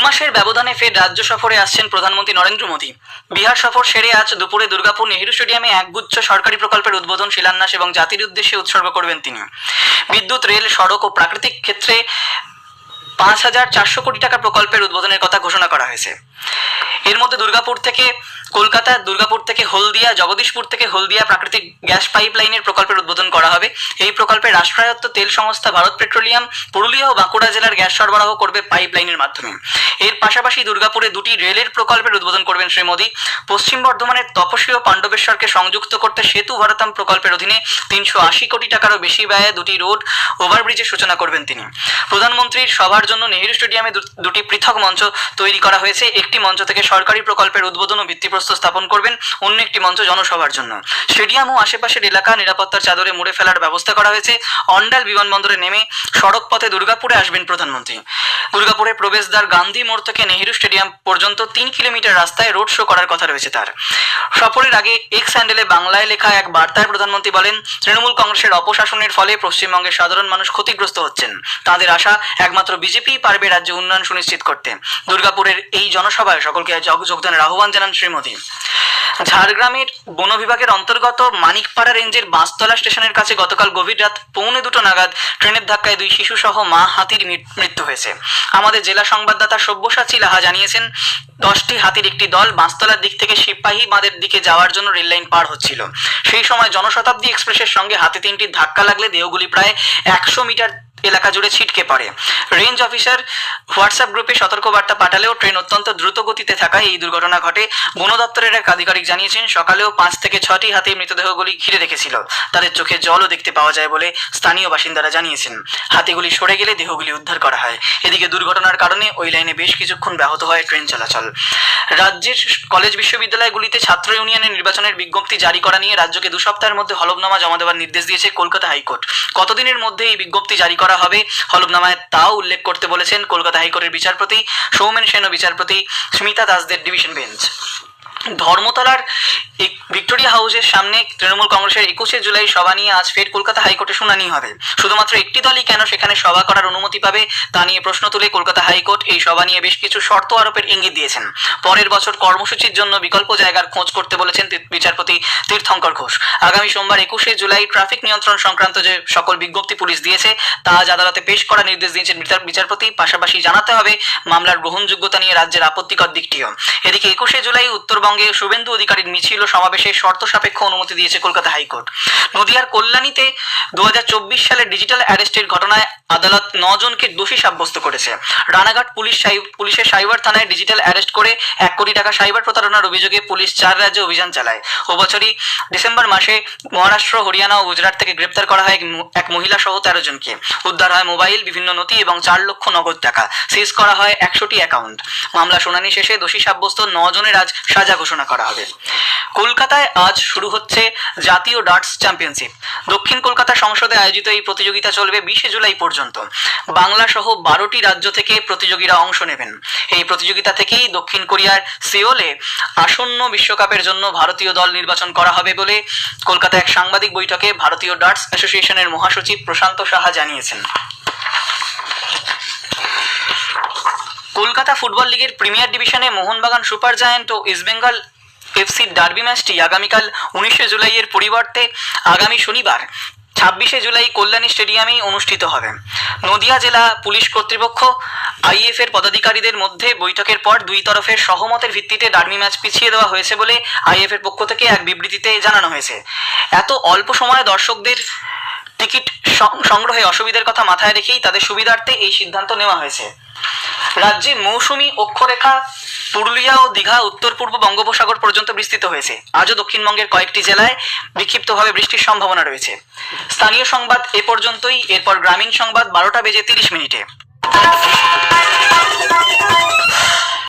মাসের ব্যবধানে ফের রাজ্য সফরে আসছেন প্রধানমন্ত্রী নরেন্দ্র মোদী। বিহার সফর সেরে আজ দুপুরে দুর্গাপুর নেহেরু স্টেডিয়ামে একগুচ্ছ সরকারি প্রকল্পের উদ্বোধন, শিলান্যাস এবং জাতির উদ্দেশ্যে উৎসর্গ করবেন তিনি। বিদ্যুৎ, রেল, সড়ক ও প্রাকৃতিক ক্ষেত্রে 5,400 কোটি টাকা প্রকল্পের উদ্বোধনের কথা ঘোষণা করা হয়েছে। এর মধ্যে দুর্গাপুর থেকে কলকাতা, দুর্গাপুর থেকে হলদিয়া, জগদীশপুর থেকে হলদিয়া প্রাকৃতিক গ্যাস পাইপলাইনের প্রকল্পের উদ্বোধন করা হবে। এই প্রকল্পে রাষ্ট্রায়ত্ত তেল সংস্থা ভারত পেট্রোলিয়াম পুরুলিয়া ও বাঁকুড়া জেলার গ্যাস সরবরাহ করবে পাইপলাইনের মাধ্যমে। এর পাশাপাশি দুর্গাপুরে দুটি রেলের প্রকল্পের উদ্বোধন করবেন শ্রী মোদী। পশ্চিম বর্ধমানের তপসী ও পাণ্ডবেশ্বরকে সংযুক্ত করতে সেতু ভারতম প্রকল্পের অধীনে 380 কোটি টাকারও বেশি ব্যয়ে দুটি রোড ওভারব্রিজের সূচনা করবেন তিনি। প্রধানমন্ত্রীর সভার জন্য নেহেরু স্টেডিয়ামে দুটি পৃথক মঞ্চ তৈরি করা হয়েছে। একটি মঞ্চ থেকে সরকারি প্রকল্পের উদ্বোধন ও ভিত্তিপ্রস্তর স্থাপন করবেন, অন্য একটি মঞ্চ জনসভার জন্য। স্টেডিয়াম ও আশেপাশের এলাকা নিরাপত্তার চাদরে মুড়ে ফেলার ব্যবস্থা করা হয়েছে। অন্ডাল বিমানবন্দরে নেমে সড়ক পথে দুর্গাপুরে আসবেন প্রধানমন্ত্রী। দুর্গাপুরে প্রবেশদ্বার গান্ধী মোড় থেকে নেহেরু স্টেডিয়াম পর্যন্ত 3 কিলোমিটার রাস্তায় রোড শো করার কথা রয়েছে তার। সফরের আগে এক্স হ্যান্ডেলে বাংলায় লেখা এক বার্তায় প্রধানমন্ত্রী বলেন, তৃণমূল কংগ্রেসের অপশাসনের ফলে পশ্চিমবঙ্গের সাধারণ মানুষ ক্ষতিগ্রস্ত হচ্ছেন। তাদের আশা একমাত্র বিজেপিই পারবে রাজ্যে উন্নয়ন সুনিশ্চিত করতে। দুর্গাপুরের এই জনসভায় সকলকে যোগদানের আহ্বান জানান শ্রী মোদী। ঝাড়গ্রামের বন বিভাগের অন্তর্গত মানিকপাড়া রেঞ্জের বাঁশতলা স্টেশনের কাছে গতকাল গভীর রাত 1:45 নাগাদ ট্রেনের ধাক্কায় 2 শিশু সহ মা হাতির মৃত্যু হয়েছে। আমাদের জেলা সংবাদদাতা সব্যসাচী লাহা জানিয়েছেন, 10টি হাতির একটি দল বাঁশতলার দিক থেকে সিপাহী বাঁধের দিকে যাওয়ার জন্য রেল লাইন পার হচ্ছিল। সেই সময় জনশতাব্দী এক্সপ্রেসের সঙ্গে হাতি তিনটির ধাক্কা লাগলে দেহগুলি প্রায় 100 মিটার এলাকা জুড়ে ছিটকে পড়ে। রেঞ্জ অফিসার হোয়াটসঅ্যাপ গ্রুপে সতর্কবার্তা পাঠালেও ট্রেন অত্যন্ত দ্রুত গতিতে থাকায় এই দুর্ঘটনা ঘটে। বন দপ্তরের এক আধিকারিক জানিয়েছেন, সকালেও 5 থেকে 6টি হাতির মৃতদেহগুলি ঘিরে রেখেছিল। তাদের চোখে জলও দেখতে পাওয়া যায় বলে স্থানীয় বাসিন্দারা জানিয়েছেন। হাতিগুলি সরে গেলে দেহগুলি উদ্ধার করা হয়। এদিকে দুর্ঘটনার কারণে ওই লাইনে বেশ কিছুক্ষণ ব্যাহত হয় ট্রেন চলাচল। রাজ্যের কলেজ বিশ্ববিদ্যালয়গুলিতে ছাত্র ইউনিয়নের নির্বাচনের বিজ্ঞপ্তি জারি করা নিয়ে রাজ্যকে 2 সপ্তাহের মধ্যে হলফনামা জমা দেওয়ার নির্দেশ দিয়েছে কলকাতা হাইকোর্ট। কতদিনের মধ্যে এই বিজ্ঞপ্তি জারি করা হবে হলফনামায় তাও উল্লেখ করতে বলেছেন কলকাতা হাইকোর্টের বিচারপতি সৌমেন সেন ও বিচারপতি স্মিতা দাসদের ডিভিশন বেঞ্চ। ধর্মতলার ভিক্টোরিয়া হাউসের সামনে তৃণমূল কংগ্রেসের 21শে জুলাই সভা নিয়ে আজ ফের কলকাতা হাইকোর্টে শুনানি হবে। শুধুমাত্র একটি দলই কেন সেখানে সভা করার অনুমতি পাবে তা নিয়ে প্রশ্ন তুলে কলকাতা হাইকোর্ট এই সভা নিয়ে বেশ কিছু শর্ত আরোপের ইঙ্গিত দিয়েছেন। পরের বছর কর্মসূচির জন্য বিকল্প জায়গার খোঁজ করতে বলেছেন বিচারপতি তীর্থঙ্কর ঘোষ। আগামী সোমবার 21শে জুলাই ট্রাফিক নিয়ন্ত্রণ সংক্রান্ত যে সকল বিজ্ঞপ্তি পুলিশ দিয়েছে তা আজ আদালতে পেশ করার নির্দেশ দিয়েছেন বিচারপতি। পাশাপাশি জানাতে হবে মামলার গ্রহণযোগ্যতা নিয়ে রাজ্যের আপত্তিকর দিকটিও। এদিকে 21শে জুলাই উত্তরবঙ্গে শুভেন্দু অধিকারীর মিছিল ও সমাবেশে শর্ত সাপেক্ষ অনুমতি দিয়েছে কলকাতা হাইকোর্ট। নদিয়ার কল্যাণীতে 2024 সালের ডিজিটাল অ্যারেস্টের ঘটনায় আদালত 9 জনকে দোষী সাব্যস্ত করেছে। রানাঘাট পুলিশের সাইবার থানায় ডিজিটাল অ্যারেস্ট করে 1 কোটি টাকা সাইবার প্রতারণার অভিযোগে পুলিশ 4 রাজ্যে অভিযান চালায়। বছরই ডিসেম্বর মাসে মহারাষ্ট্র, হরিয়ানা ও গুজরাট থেকে গ্রেপ্তার করা হয় এক মহিলা সহ 13 জনকে। উদ্ধার হয় মোবাইল, বিভিন্ন নথি এবং 4 লক্ষ নগদ টাকা। সিজ করা হয় 100টি অ্যাকাউন্ট। মামলা শুনানি শেষে দোষী সাব্যস্ত 9 জনের আজ সাজা ঘোষণা করা হবে। কলকাতায় আজ শুরু হচ্ছে জাতীয় ডার্টস চ্যাম্পিয়নশিপ। দক্ষিণ কলকাতা সংসদে আয়োজিত এই প্রতিযোগিতা চলবে 20শে জুলাই পর্যন্ত। বাংলা সহ 12টি রাজ্য থেকে প্রতিযোগীরা অংশ নেবেন। এই প্রতিযোগিতা থেকেই দক্ষিণ কোরিয়ার সিওলে আসন্ন বিশ্বকাপের জন্য ভারতীয় দল নির্বাচন করা হবে বলে কলকাতায় এক সাংবাদিক বৈঠকে ভারতীয় ডার্টস অ্যাসোসিয়েশনের মহাসচিব প্রশান্ত সাহা জানিয়েছেন। কলকাতা ফুটবল লিগের প্রিমিয়ার ডিভিশনে মোহনবাগান সুপার জায়ান্ট ও ইস্টবেঙ্গল এফসির ডার্বি ম্যাচটি আগামীকাল 19শে জুলাইয়ের পরিবর্তে আগামী শনিবার 26শে জুলাই কল্যাণী স্টেডিয়ামেই অনুষ্ঠিত হবে। নদিয়া জেলা পুলিশ কর্তৃপক্ষ আইএফ এর পদাধিকারীদের মধ্যে বৈঠকের পর দুই তরফের সহমতের ভিত্তিতে ডার্বি ম্যাচ পিছিয়ে দেওয়া হয়েছে বলে আইএফ এর পক্ষ থেকে এক বিবৃতিতে জানানো হয়েছে। এত অল্প সময়ে দর্শকদের টিকিট সংগ্রহে অসুবিধার কথা মাথায় রেখেই তাদের সুবিধার্থে এই সিদ্ধান্ত নেওয়া হয়েছে। রাজ্যে মৌসুমী অক্ষরেখা পুরুলিয়া ও দীঘা উত্তর পূর্ব বঙ্গোপসাগর পর্যন্ত বিস্তৃত হয়েছে। আজও দক্ষিণবঙ্গের কয়েকটি জেলায় বিক্ষিপ্তভাবে বৃষ্টির সম্ভাবনা রয়েছে। স্থানীয় সংবাদ এ পর্যন্তই। এরপর গ্রামীণ সংবাদ 12টা বেজে 30 মিনিটে।